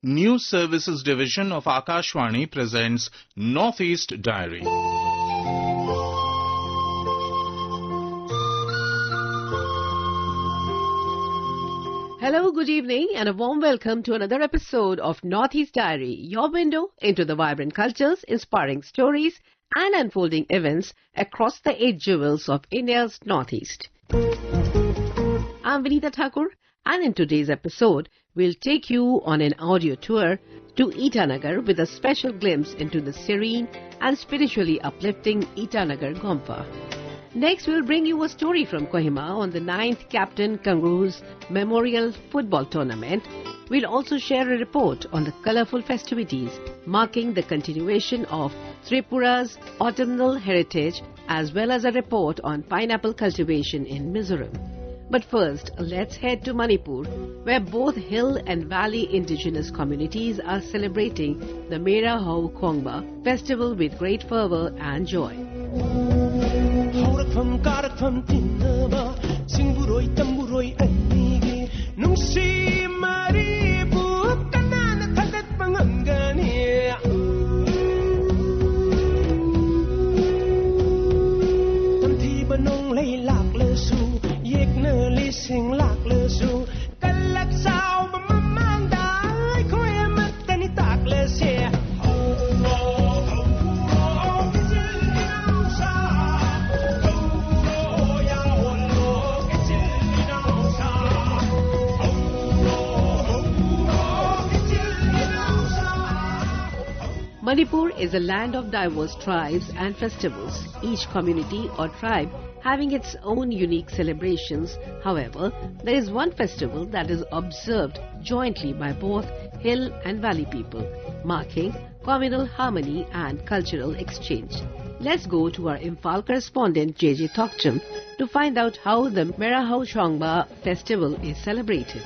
News Services Division of Akashvani presents Northeast Diary. Hello, good evening and a warm welcome to another episode of Northeast Diary, your window into the vibrant cultures, inspiring stories and unfolding events across the 8 jewels of India's Northeast. I'm Vinita Thakur, and in today's episode, we'll take you on an audio tour to Itanagar with a special glimpse into the serene and spiritually uplifting Itanagar Gompa. Next, we'll bring you a story from Kohima on the 9th Captain Kangaroos Memorial Football Tournament. We'll also share a report on the colourful festivities marking the continuation of Tripura's autumnal heritage, as well as a report on pineapple cultivation in Mizoram. But first, let's head to Manipur, where both hill and valley indigenous communities are celebrating the Mera Hau Khongba festival with great fervour and joy. Manipur is a land of diverse tribes and festivals, each community or tribe having its own unique celebrations. However, there is one festival that is observed jointly by both hill and valley people, marking communal harmony and cultural exchange. Let's go to our Imphal correspondent JJ Thokcham to find out how the Mera Hau Khongba festival is celebrated.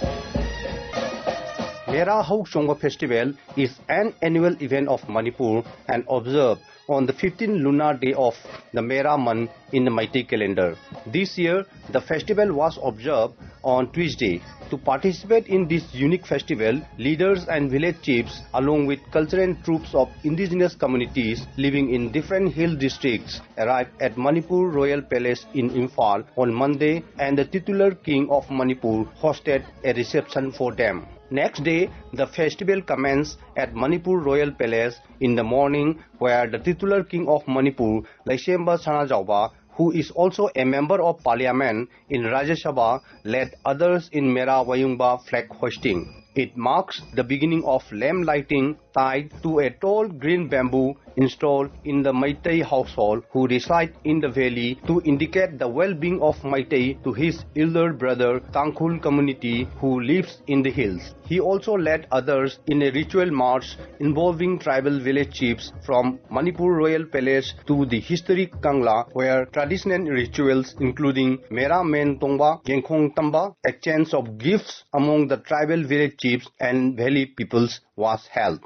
Mera Hau Khongba festival is an annual event of Manipur and observed on the 15th lunar day of the Mera month in the Meitei calendar. This year, the festival was observed on Tuesday. To participate in this unique festival, leaders and village chiefs, along with cultural troops of indigenous communities living in different hill districts, arrived at Manipur Royal Palace in Imphal on Monday, and the titular king of Manipur hosted a reception for them. Next day, the festival commenced at Manipur Royal Palace in the morning, where the titular king of Manipur, Laisemba Sanajauba, who is also a member of parliament in Rajya Sabha, led others in Mera Wayungba flag hoisting. It marks the beginning of lamp lighting tied to a tall green bamboo installed in the Meitei household who reside in the valley to indicate the well-being of Meitei to his elder brother Tangkhul community who lives in the hills. He also led others in a ritual march involving tribal village chiefs from Manipur Royal Palace to the historic Kangla, where traditional rituals including Mera Men Tongba, Gengkhong Tamba, exchange of gifts among the tribal village chiefs and valley peoples was held.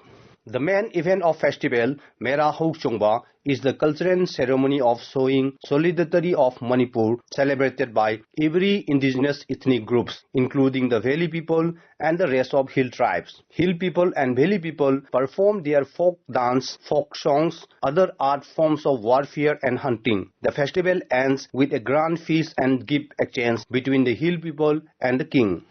The main event of festival, Mera Hau Khongba, is the cultural ceremony of showing solidarity of Manipur, celebrated by every indigenous ethnic groups, including the valley people and the rest of hill tribes. Hill people and valley people perform their folk dance, folk songs, other art forms of warfare and hunting. The festival ends with a grand feast and gift exchange between the hill people and the king.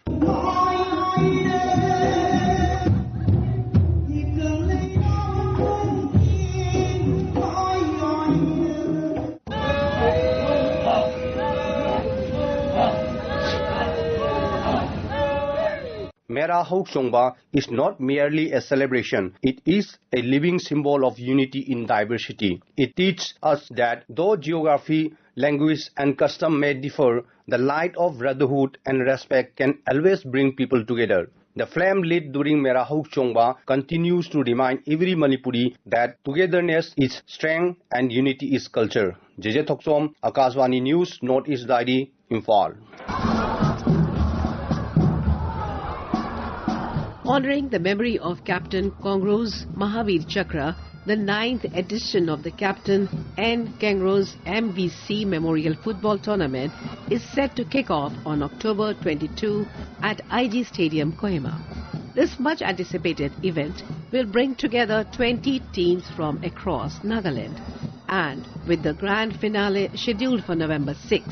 Mera Hau Khongba is not merely a celebration, it is a living symbol of unity in diversity. It teaches us that though geography, language and custom may differ, the light of brotherhood and respect can always bring people together. The flame lit during Mera Hau Khongba continues to remind every Manipuri that togetherness is strength and unity is culture. JJ Thokcham, Akashvani News, Northeast Diary, Imphal. Honoring the memory of Captain Kangaroos Mahavir Chakra, the 9th edition of the Captain N. Kangaroos MVC Memorial Football Tournament is set to kick off on October 22 at IG Stadium, Kohima. This much anticipated event will bring together 20 teams from across Nagaland, and with the grand finale scheduled for November 6.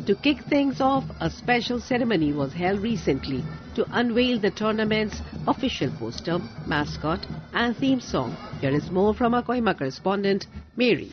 To kick things off, a special ceremony was held recently to unveil the tournament's official poster, mascot and theme song. Here is more from our Kohima correspondent, Mary.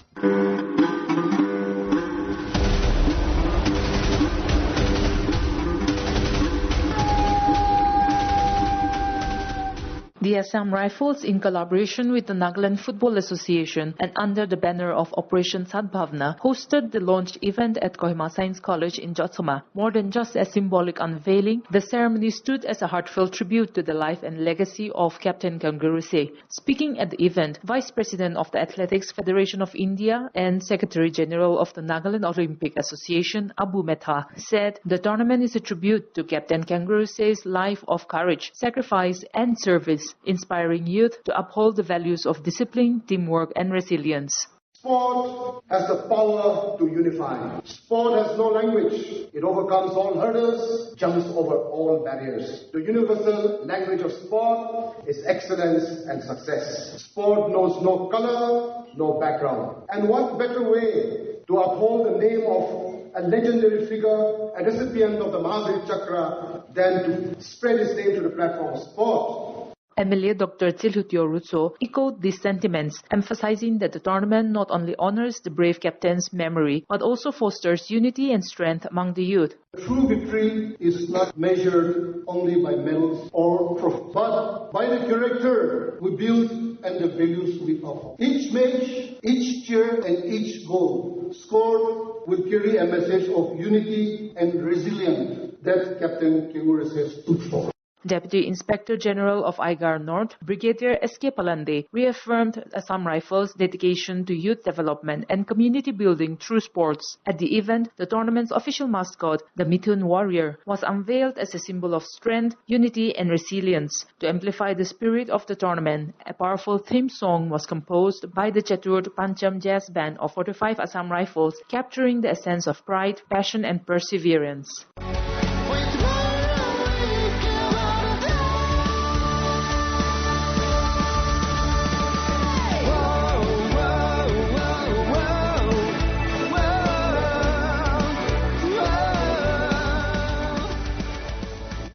The Assam Rifles, in collaboration with the Nagaland Football Association and under the banner of Operation Sadbhavna, hosted the launch event at Kohima Science College in Jotsoma. More than just a symbolic unveiling, the ceremony stood as a heartfelt tribute to the life and legacy of Captain Kanguruse. Speaking at the event, Vice President of the Athletics Federation of India and Secretary General of the Nagaland Olympic Association, Abu Metha, said the tournament is a tribute to Captain Kanguruse's life of courage, sacrifice and service, inspiring youth to uphold the values of discipline, teamwork and resilience. Sport has the power to unify. Sport has no language. It overcomes all hurdles, jumps over all barriers. The universal language of sport is excellence and success. Sport knows no color, no background. And what better way to uphold the name of a legendary figure, a recipient of the Mahavir Chakra, than to spread his name to the platform of sport. MLA Dr. Tsilhutyo Rutso echoed these sentiments, emphasizing that the tournament not only honors the brave captain's memory, but also fosters unity and strength among the youth. True victory is not measured only by medals or trophies, but by the character we build and the values we offer. Each match, each cheer and each goal scored will carry a message of unity and resilience that Captain Kanguruse stood for. Deputy Inspector General of IGAR North, Brigadier S.K. Palande, reaffirmed Assam Rifles' dedication to youth development and community building through sports. At the event, the tournament's official mascot, the Mithun Warrior, was unveiled as a symbol of strength, unity and resilience. To amplify the spirit of the tournament, a powerful theme song was composed by the Chatur Pancham Jazz Band of 45 Assam Rifles, capturing the essence of pride, passion and perseverance.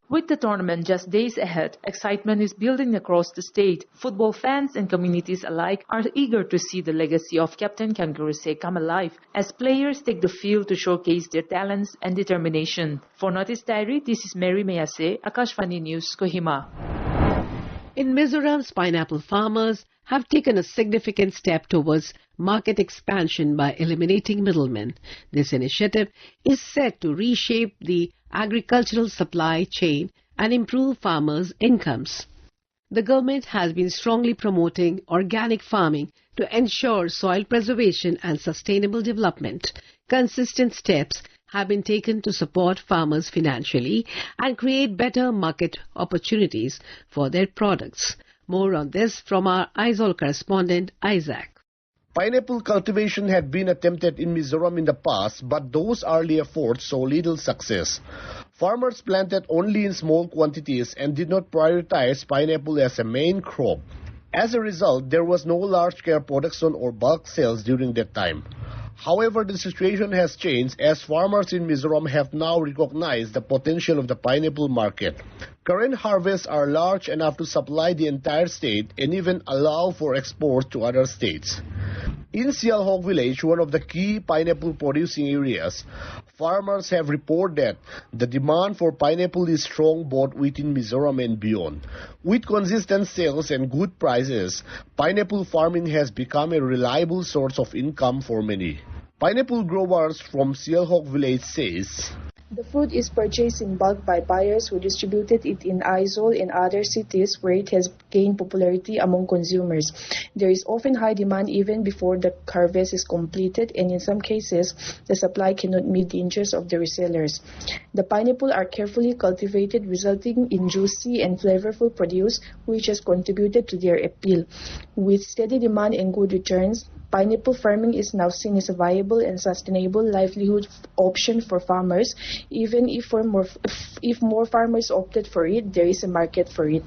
With the tournament just days ahead, excitement is building across the state. Football fans and communities alike are eager to see the legacy of Captain Kanguruse come alive as players take the field to showcase their talents and determination. For Northeast Diary, this is Mary Mayase, Akashvani News, Kohima. In Mizoram's pineapple farmers have taken a significant step towards market expansion by eliminating middlemen. This initiative is set to reshape the agricultural supply chain and improve farmers' incomes. The government has been strongly promoting organic farming to ensure soil preservation and sustainable development. Consistent steps have been taken to support farmers financially and create better market opportunities for their products. More on this from our Aizawl correspondent Isaac. Pineapple cultivation had been attempted in Mizoram in the past, but those early efforts saw little success. Farmers planted only in small quantities and did not prioritize pineapple as a main crop. As a result, there was no large-scale production or bulk sales during that time. However, the situation has changed as farmers in Mizoram have now recognized the potential of the pineapple market. Current harvests are large enough to supply the entire state and even allow for exports to other states. In Sialhok village, one of the key pineapple producing areas, farmers have reported that the demand for pineapple is strong both within Mizoram and beyond. With consistent sales and good prices, pineapple farming has become a reliable source of income for many. Pineapple growers from Sialhok village says, the fruit is purchased in bulk by buyers who distributed it in Aizawl and other cities where it has gained popularity among consumers. There is often high demand even before the harvest is completed, and in some cases, the supply cannot meet the interest of the resellers. The pineapple are carefully cultivated, resulting in juicy and flavorful produce, which has contributed to their appeal. With steady demand and good returns, pineapple farming is now seen as a viable and sustainable livelihood option for farmers. Even if more farmers opted for it, there is a market for it.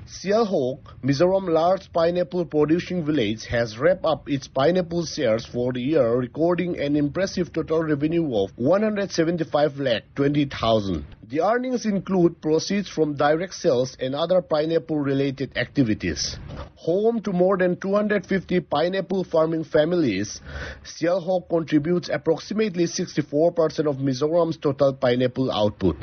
Sialhok, Mizoram large pineapple producing village, has wrapped up its pineapple shares for the year, recording an impressive total revenue of 175,20,000. The earnings include proceeds from direct sales and other pineapple-related activities. Home to more than 250 pineapple farming families, Sialhok contributes approximately 64% of Mizoram's total pineapple output.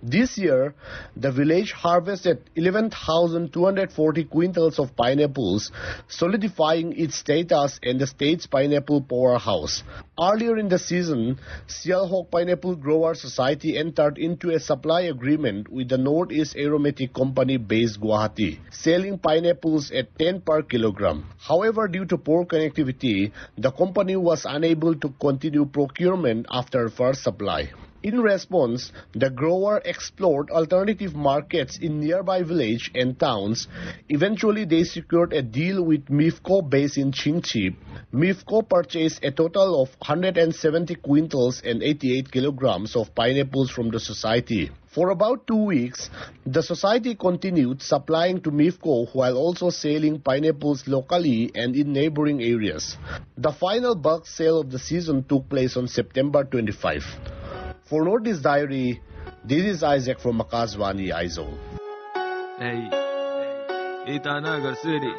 This year, the village harvested 11,240 quintals of pineapples, solidifying its status as the state's pineapple powerhouse. Earlier in the season, Sialhok Pineapple Growers Society entered into a supply agreement with the Northeast Aromatic Company based Guwahati, selling pineapples at 10 per kilogram. However, due to poor connectivity, the company was unable to continue procurement after first supply. In response, the grower explored alternative markets in nearby villages and towns. Eventually, they secured a deal with MIFCO based in Chingchi. MIFCO purchased a total of 170 quintals and 88 kilograms of pineapples from the society. For about 2 weeks, the society continued supplying to MIFCO while also selling pineapples locally and in neighboring areas. The final bulk sale of the season took place on September 25. For Northeast Diary, this is Isaac from Akashvani, Aizawl. Hey, Itanagar City.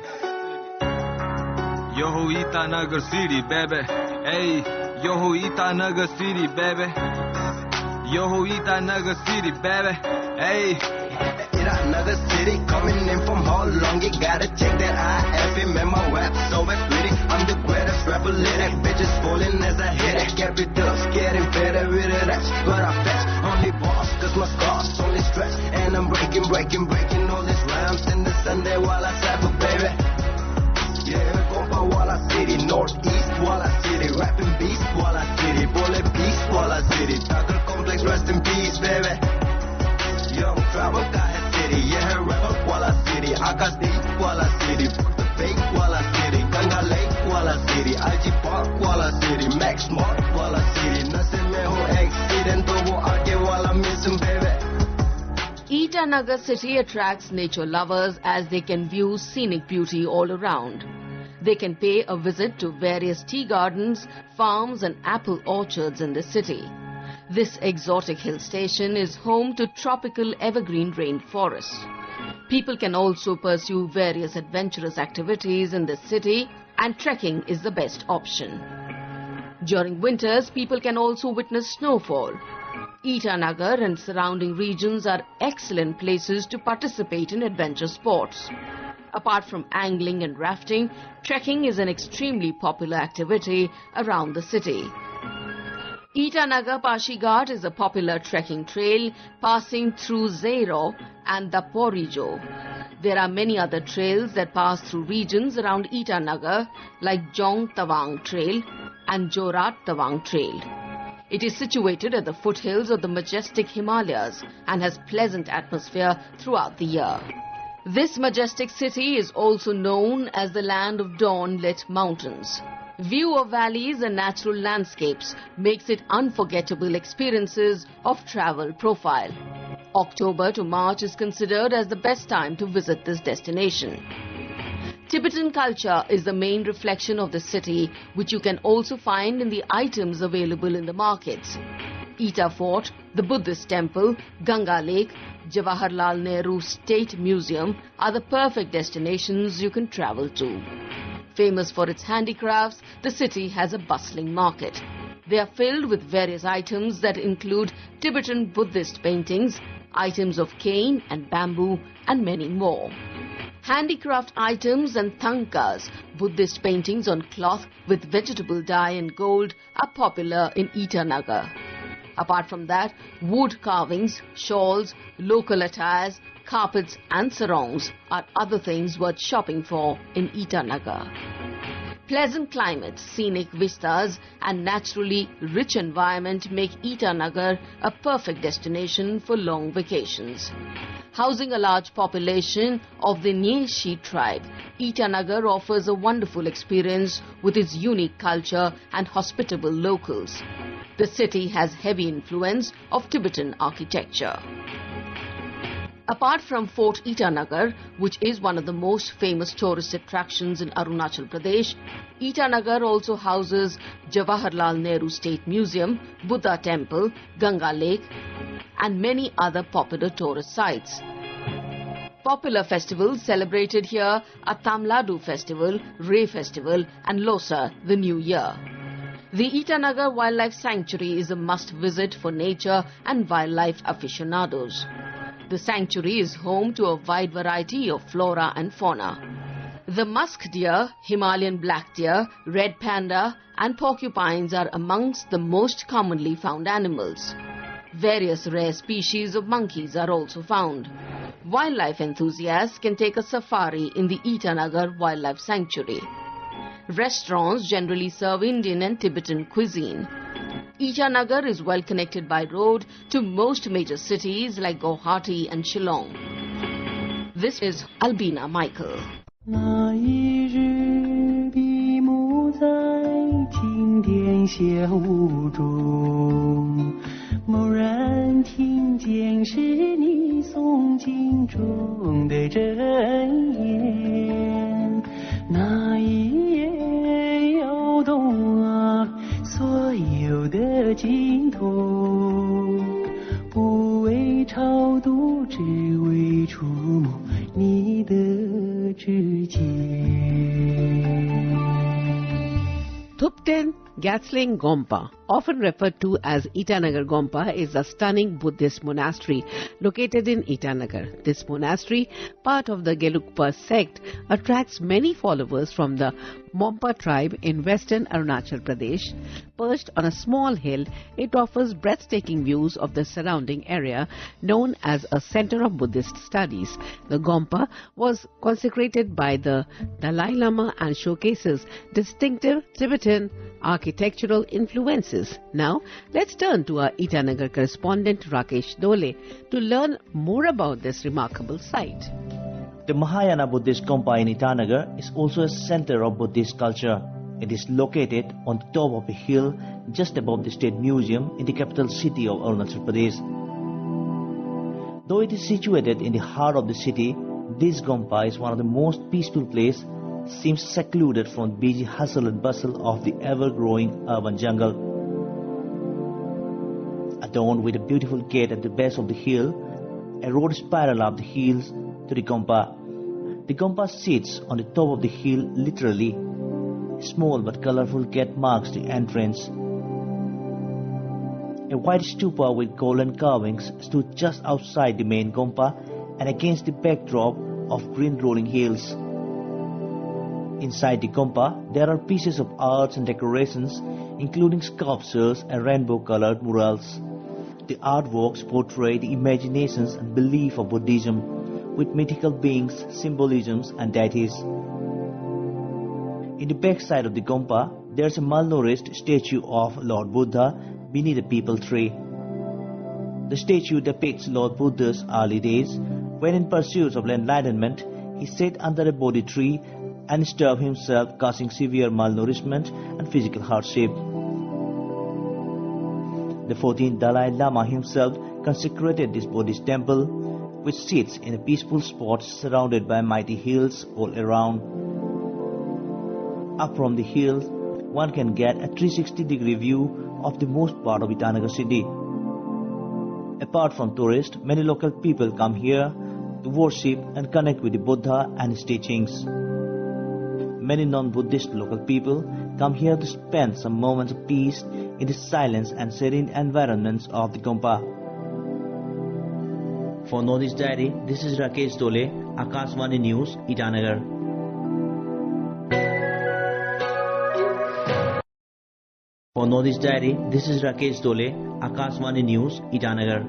Yo, Itanagar City, baby. Hey, yo, Itanagar City, baby. Yo, Itanagar City, baby. Hey. Itanagar City, coming in from how long? You gotta check that IFM and my rap so pretty. I'm the greatest rapper, lyric bitches falling as I hit it. Capitals getting better with it, that's what I fetch. Only boss, cause my scars only stretch. And I'm breaking all these rhymes in the Sunday while I suffer, baby. Yeah, Kompa Walla City, Northeast Walla City, rapping beast Walla City, bullet beast Walla City, Tucker Complex, rest in peace, baby. Young travel guy city, yeah, rapper Walla City, Akash Deep Walla City, the fake Walla City, Ganga Lake Walla City, IG Park Walla City, Max Mart Walla City, Nase mein ho accident to wo aage wala missing, baby. Itanagar city attracts nature lovers as they can view scenic beauty all around. They can pay a visit to various tea gardens, farms and apple orchards in the city. This exotic hill station is home to tropical evergreen rainforests. People can also pursue various adventurous activities in the city, and trekking is the best option. During winters, people can also witness snowfall. Itanagar and surrounding regions are excellent places to participate in adventure sports. Apart from angling and rafting, trekking is an extremely popular activity around the city. Itanagar Pashi-Ghat is a popular trekking trail passing through Zairo and the Porijo. There are many other trails that pass through regions around Itanagar like Jong Tawang Trail and Jorat Tawang Trail. It is situated at the foothills of the majestic Himalayas and has pleasant atmosphere throughout the year. This majestic city is also known as the land of dawn-lit mountains. View of valleys and natural landscapes makes it unforgettable experiences of travel profile. October to March is considered as the best time to visit this destination. Tibetan culture is the main reflection of the city, which you can also find in the items available in the markets. Eta Fort, the Buddhist temple, Ganga Lake, Jawaharlal Nehru State Museum are the perfect destinations you can travel to. Famous for its handicrafts, the city has a bustling market. They are filled with various items that include Tibetan Buddhist paintings, items of cane and bamboo, and many more. Handicraft items and thangkas, Buddhist paintings on cloth with vegetable dye and gold, are popular in Itanagar. Apart from that, wood carvings, shawls, local attires, carpets and sarongs are other things worth shopping for in Itanagar. Pleasant climate, scenic vistas and naturally rich environment make Itanagar a perfect destination for long vacations. Housing a large population of the Nyeshi tribe, Itanagar offers a wonderful experience with its unique culture and hospitable locals. The city has heavy influence of Tibetan architecture. Apart from Fort Itanagar, which is one of the most famous tourist attractions in Arunachal Pradesh, Itanagar also houses Jawaharlal Nehru State Museum, Buddha Temple, Ganga Lake, and many other popular tourist sites. Popular festivals celebrated here are Tamladu Festival, Ray Festival, and Losa, the New Year. The Itanagar Wildlife Sanctuary is a must-visit for nature and wildlife aficionados. The sanctuary is home to a wide variety of flora and fauna. The musk deer, Himalayan black deer, red panda, and porcupines are amongst the most commonly found animals. Various rare species of monkeys are also found. Wildlife enthusiasts can take a safari in the Itanagar Wildlife Sanctuary. Restaurants generally serve Indian and Tibetan cuisine. Itanagar is well connected by road to most major cities like Guwahati and Shillong. This is Albina Michael. 那一日，闭目在经典写雾中，蓦然听见是你诵经中的真言，那一夜摇动所有的经筒，不为超度，只为触摸你的指尖。 Thupten Gatsling Gompa, often referred to as Itanagar Gompa, is a stunning Buddhist monastery located in Itanagar. This monastery, part of the Gelugpa sect, attracts many followers from the Mompa tribe in western Arunachal Pradesh. Perched on a small hill, it offers breathtaking views of the surrounding area, known as a center of Buddhist studies. The Gompa was consecrated by the Dalai Lama and showcases distinctive Tibetan architectural influences. Now, let's turn to our Itanagar correspondent Rakesh Dole to learn more about this remarkable site. The Mahayana Buddhist Gompa in Itanagar is also a center of Buddhist culture. It is located on the top of a hill just above the State Museum in the capital city of Arunachal Pradesh. Though it is situated in the heart of the city, this Gompa is one of the most peaceful places, seems secluded from the busy hustle and bustle of the ever-growing urban jungle. Adorned with a beautiful gate at the base of the hill, a road spiral up the hills to the Gompa. The Gompa sits on the top of the hill literally. A small but colorful gate marks the entrance. A white stupa with golden carvings stood just outside the main Gompa and against the backdrop of green rolling hills. Inside the Gompa, there are pieces of arts and decorations, including sculptures and rainbow-colored murals. The artworks portray the imaginations and belief of Buddhism, with mythical beings, symbolisms, and deities. In the backside of the Gompa, there is a malnourished statue of Lord Buddha beneath a peepal tree. The statue depicts Lord Buddha's early days, when in pursuit of enlightenment, he sat under a Bodhi tree and starved himself, causing severe malnourishment and physical hardship. The 14th Dalai Lama himself consecrated this Buddhist temple, which sits in a peaceful spot surrounded by mighty hills all around. Up from the hills, one can get a 360-degree view of the most part of Itanagar city. Apart from tourists, many local people come here to worship and connect with the Buddha and his teachings. Many non-Buddhist local people come here to spend some moments of peace in the silence and serene environments of the Gompa. For Northeast Diary, this is Rakesh Dole, Akashvani News, Itanagar. For Northeast Diary, this is Rakesh Dole, Akashvani News, Itanagar.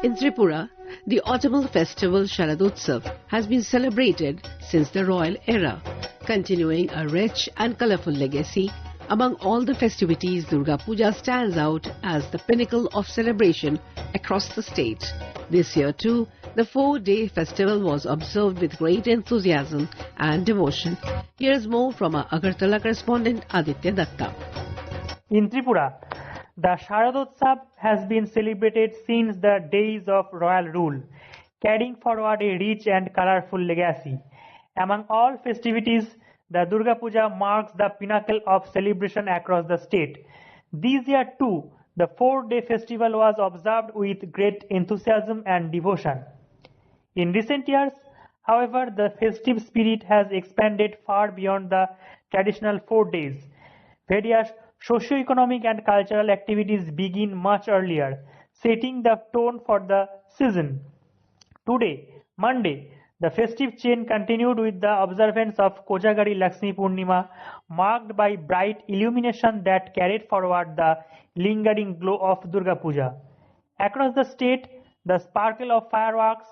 In Tripura, the autumnal festival Sharadutsav has been celebrated since the royal era, continuing a rich and colourful legacy. Among all the festivities, Durga Puja stands out as the pinnacle of celebration across the state. This year too, the 4-day festival was observed with great enthusiasm and devotion. Here is more from our Agartala correspondent Aditya Datta. In Tripura, the Sharadotsav has been celebrated since the days of royal rule, carrying forward a rich and colorful legacy. Among all festivities, the Durga Puja marks the pinnacle of celebration across the state. This year too, the 4-day festival was observed with great enthusiasm and devotion. In recent years, however, the festive spirit has expanded far beyond the traditional 4 days. Various socio-economic and cultural activities begin much earlier, setting the tone for the season. Today, Monday, the festive chain continued with the observance of Kojagari Lakshmi Purnima, marked by bright illumination that carried forward the lingering glow of Durga Puja. Across the state, the sparkle of fireworks,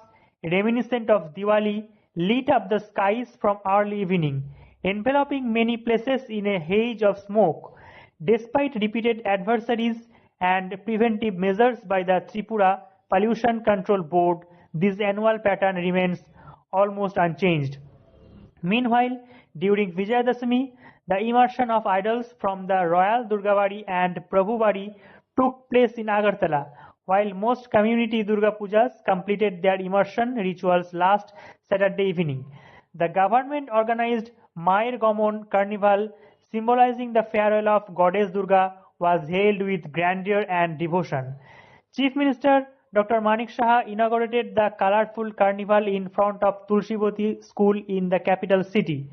reminiscent of Diwali, lit up the skies from early evening, enveloping many places in a haze of smoke. Despite repeated adversaries and preventive measures by the Tripura Pollution Control Board, this annual pattern remains almost unchanged. Meanwhile, during Vijayadashami, the immersion of idols from the Royal Durgabari and Prabhubari took place in Agartala, while most community Durga Pujas completed their immersion rituals last Saturday evening. The government organized Mayer Gamon Carnival, symbolizing the farewell of Goddess Durga, was hailed with grandeur and devotion. Chief Minister Dr. Manik Saha inaugurated the colorful carnival in front of Tulsiboti School in the capital city.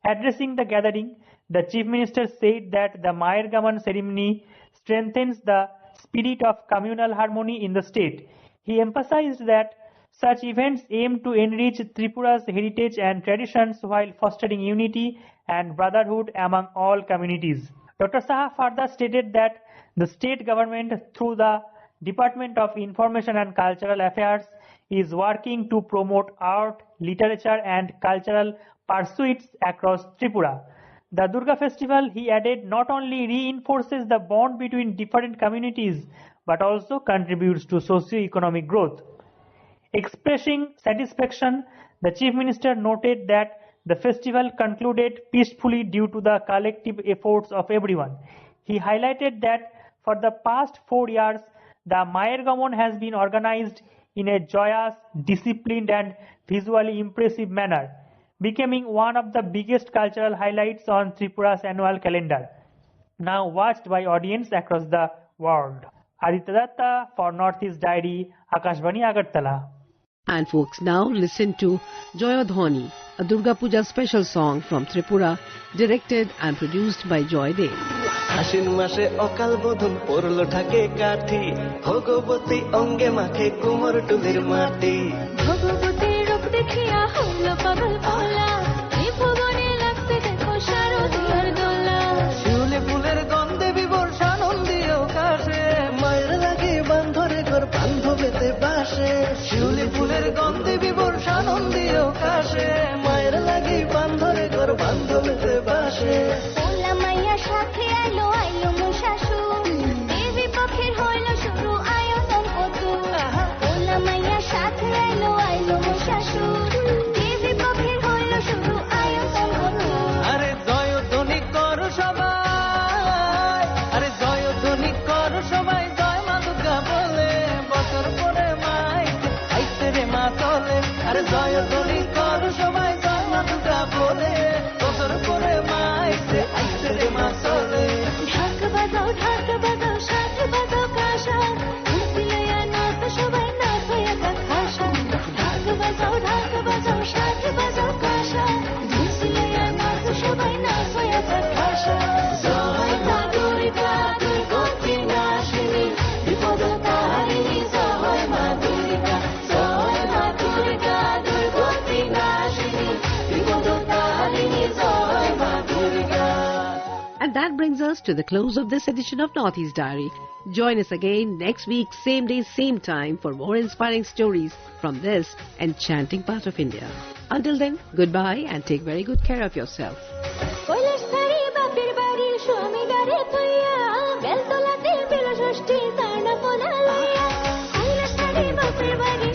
Addressing the gathering, the Chief Minister said that the Mayer Gaman ceremony strengthens the spirit of communal harmony in the state. He emphasized that such events aim to enrich Tripura's heritage and traditions while fostering unity and brotherhood among all communities. Dr. Saha further stated that the state government, through the Department of Information and Cultural Affairs, is working to promote art, literature and cultural pursuits across Tripura. The Durga festival, he added, not only reinforces the bond between different communities but also contributes to socio-economic growth. Expressing satisfaction, the Chief Minister noted that the festival concluded peacefully due to the collective efforts of everyone. He highlighted that for the past 4 years, the Mayer Gamon has been organized in a joyous, disciplined and visually impressive manner, becoming one of the biggest cultural highlights on Tripura's annual calendar, now watched by audience across the world. Aditya Datta for Northeast Diary, Akashvani Agartala. And folks, now listen to Joyodhani, a Durga Puja special song from Tripura, directed and produced by Joy Dev. আশ্বিন মাসে অকাল বোধন পড়লো ঢাকে কাঠি ভগবতী অঙ্গে মাখে কুমোর টুলির মাটি ভগবতীর রূপ দেখিয়া হইল পাগল পালা ত্রিভুবনে লাগছে দেখো শারদীয়ার দোলা শিউলি ফুলের গন্ধে বিভোর সানন্দীয় কাশে মায়ের লাগে বান্ধরে ঘর বান্ধবেতে বাসে শিউলি ফুলের গন্ধে বিভোর সানন্দীয় কাশে মায়ের লাগে বান্ধরে ঘর বান্ধবেতে বাসে ওলা মাইয়া সাথে আইলো আইলো মো শাশু দেবী পক্ষের হইল শুরু আয়োজন কত ওলা মাইয়া সাথে আইলো আইলো মো শাশু দেবী পক্ষের হইল শুরু আয়োজন কত আরে জয়ধ্বনি করো সবাই আরে জয়ধ্বনি করো সবাই জয় মা দুর্গা বলে বছর পরে মাই আইতে রে মা চলে আরে জয়ধ্বনি করো সবাই জয় মা দুর্গা বলে বছর পরে মাই আইতে রে মা চলে ঢাক বাজাও সাথে বাজাও কাশা খুশিয়া নাচ সবাই নাচ হয়ে খাসা ঢাক বাজাও সাথে বাজাও কাশা খুশিয়া নাচ সবাই নাচ হয়ে খাসা জয় মা দুর্গা দুর্গতি নাশিনী বিপদ তারিণী জয় মা দুর্গা দুর্গতি নাশিনী বিপদ তারিণী জয় মা Durga. And that brings us to the close of this edition of Northeast Diary. Join us again next week, same day, same time, for more inspiring stories from this enchanting part of India. Until then, goodbye and take very good care of yourself. Kailash সারি বাপের বাড়ির স্বামী গারে থইয়া বেলতলাতে bell ষষ্ঠী তার না পোলা লইয়া কৈলাস সারি বাপের বাড়ি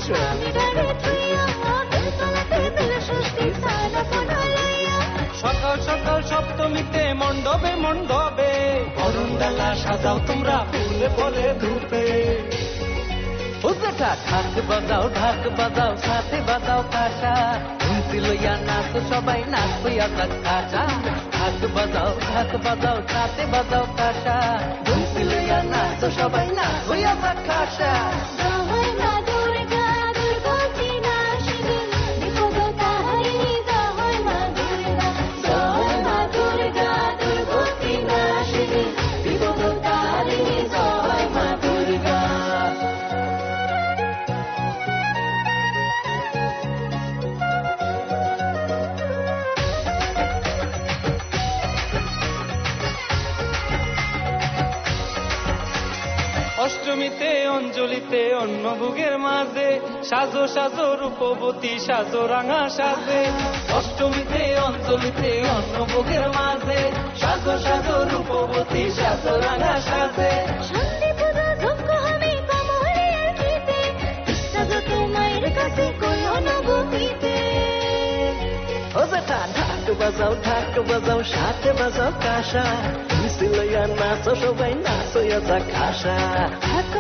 মণ্ডপে মণ্ডপে বরণডালা সাজাও তোমরা ফুলে ফলে ধূপে ও জেঠা ঢাক বাজাও সাথে বাজাও কাঁসা ধুমসি লইয়া নাচ সবাই নাচ হইয়া যাক কাঁসা ঢাক বাজাও সাথে বাজাও কাঁসা ধুমসি লইয়া নাচ সবাই নাচ হইয়া যাক কাঁসা জয় মা দুর্গা দুর্গতি নাশিনী বিপদ তাহারিণী জয় মা দুর্গা জয় মা দুর্গা দুর্গতি নাশিনী বিপদ তাহারিণী জয় মা দুর্গা অষ্টমীতে অঞ্জলিতে অন্নভোগের মাঝে সাজো সাজো রূপবতী সাজো রাঙা সাজে অষ্টমীতে অঞ্জলিতে অন্নভোগের মাঝে সাজো সাজো রূপবতী সাজো রাঙা সাজে শান্তি পূজা যজ্ঞ হবে কমলের গীতে সাজো তোমার কাছে কোনো নবমীতে ও জেঠা ঢাক বাজাও সাথে বাজাও কাঁসা ধুমসি লইয়া নাচ সবাই নাচ হইয়া যাক কাঁসা ঢাক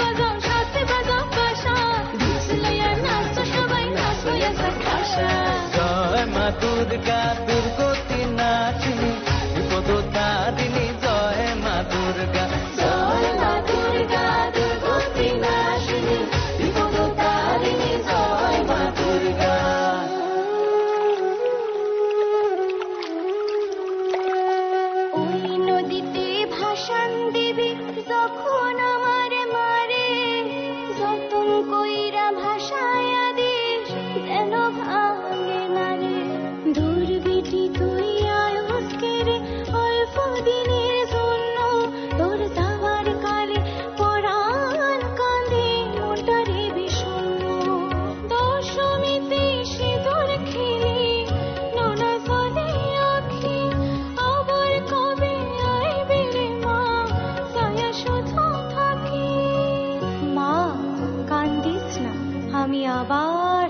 বাজাও সাথে বাজাও কাঁসা ধুমসি লইয়া নাচ সবাই নাচ হইয়া যাক কাঁসা জয় মা দুর্গা দুর্গতি নাচিনী বিপদ তারিণী জয় মা দুর্গা জয় মা দুর্গা দুর্গতি নাশিনী বিপদ তারিণী জয় মা দুর্গা ওই নদীতে ভাসান দেবী যখন আমার মারে যতন কইরা ভাসায়া দিস যেন ভাঙে না রে দুর্বিটি তুই আজকে রে অল্প দিনের জন্য তোর যাওয়ার কালে পরাণ কাঁদে মনটারে বিষণ্ণ দশমীতে সিঁদুর খেলি নোনা জলে আঁখি আবার কবে আইবে রে মা ছায়া শুধু থাকি মা কান্দিস না আমি আবার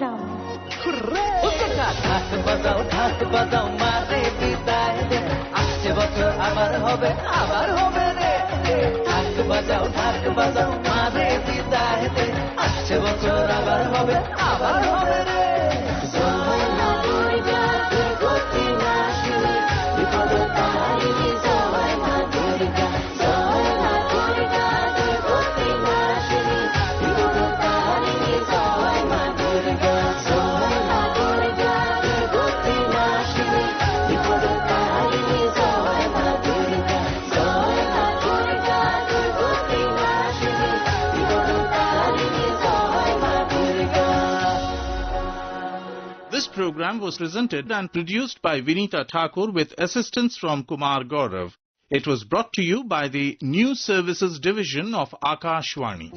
ঢাক বাজাও মারে বিদায় দে আসছে বছর আবার হবে রে ঢাক বাজাও মারে বিদায় দে আসছে বছর আবার হবে রে জয় মা দুর্গা দুর্গতি নাশিনী বিপদ তারিণী জয় মা দুর্গা জয় মা দুর্গা দুর্গতি নাশিনী বিপদ তারিণী জয় মা দুর্গা জয় মা দুর্গা দুর্গতি নাশিনী বিপদ তারিণী জয় মা দুর্গা জয় মা দুর্গা দুর্গতি নাশিনী বিপদ তারিণী জয় মা Durga This program was presented and produced by Vinita Thakur with assistance from Kumar Gaurav. It was brought to you by the News Services Division of Akashvani.